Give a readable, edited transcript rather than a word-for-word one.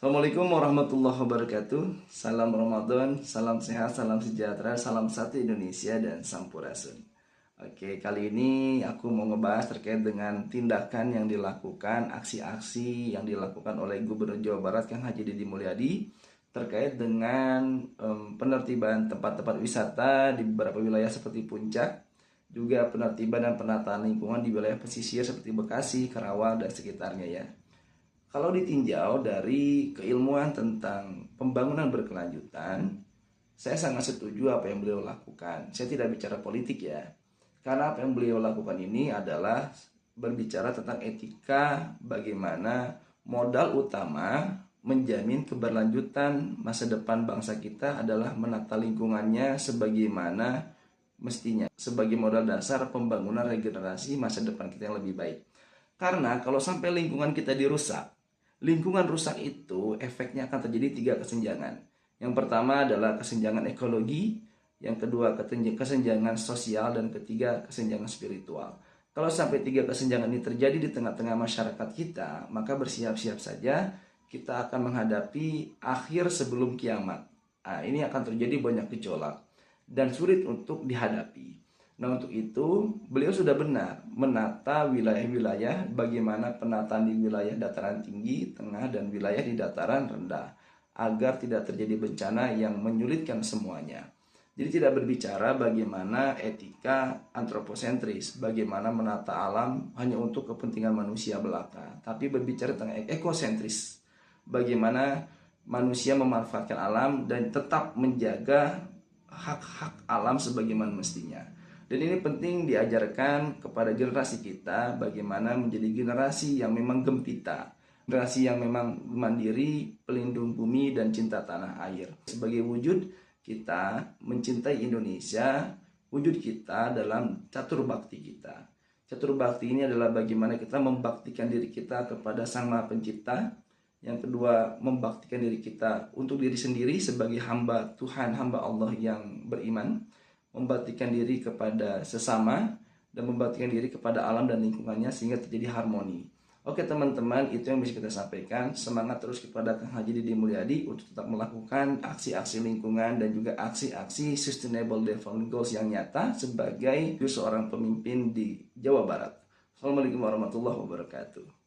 Assalamualaikum warahmatullahi wabarakatuh. Salam Ramadan, salam sehat, salam sejahtera, salam satu Indonesia dan Sampurasun. Oke, kali ini aku mau ngebahas terkait dengan tindakan yang dilakukan, aksi-aksi yang dilakukan oleh Gubernur Jawa Barat Kang Haji Deddy Mulyadi terkait dengan penertiban tempat-tempat wisata di beberapa wilayah seperti Puncak, juga penertiban dan penataan lingkungan di wilayah pesisir seperti Bekasi, Karawang, dan sekitarnya ya. Kalau ditinjau dari keilmuan tentang pembangunan berkelanjutan, saya sangat setuju apa yang beliau lakukan. Saya tidak bicara politik ya, karena apa yang beliau lakukan ini adalah berbicara tentang etika, bagaimana modal utama menjamin keberlanjutan masa depan bangsa kita adalah menata lingkungannya sebagaimana mestinya, sebagai modal dasar pembangunan regenerasi masa depan kita yang lebih baik. Karena kalau sampai lingkungan kita dirusak, lingkungan rusak itu efeknya akan terjadi 3 kesenjangan. Yang pertama adalah kesenjangan ekologi, yang kedua kesenjangan sosial, dan ketiga kesenjangan spiritual. Kalau sampai 3 kesenjangan ini terjadi di tengah-tengah masyarakat kita, maka bersiap-siap saja kita akan menghadapi akhir sebelum kiamat. Nah, ini akan terjadi banyak gejolak dan sulit untuk dihadapi. Nah, untuk itu beliau sudah benar menata wilayah-wilayah, bagaimana penataan di wilayah dataran tinggi, tengah, dan wilayah di dataran rendah, agar tidak terjadi bencana yang menyulitkan semuanya. Jadi tidak berbicara bagaimana etika antroposentris, bagaimana menata alam hanya untuk kepentingan manusia belaka, tapi berbicara tentang ekosentris, bagaimana manusia memanfaatkan alam dan tetap menjaga hak-hak alam sebagaimana mestinya. Dan ini penting diajarkan kepada generasi kita bagaimana menjadi generasi yang memang gempita, generasi yang memang mandiri, pelindung bumi, dan cinta tanah air. Sebagai wujud kita mencintai Indonesia, wujud kita dalam catur bakti kita. Catur bakti ini adalah bagaimana kita membaktikan diri kita kepada Sang Maha Pencipta. Yang kedua, membaktikan diri kita untuk diri sendiri sebagai hamba Tuhan, hamba Allah yang beriman, membaktikan diri kepada sesama, dan membaktikan diri kepada alam dan lingkungannya sehingga terjadi harmoni. Oke teman-teman, itu yang bisa kita sampaikan. Semangat terus kepada Kang Haji Deddy Mulyadi untuk tetap melakukan aksi-aksi lingkungan dan juga aksi-aksi Sustainable Development Goals yang nyata sebagai seorang pemimpin di Jawa Barat. Assalamualaikum warahmatullahi wabarakatuh.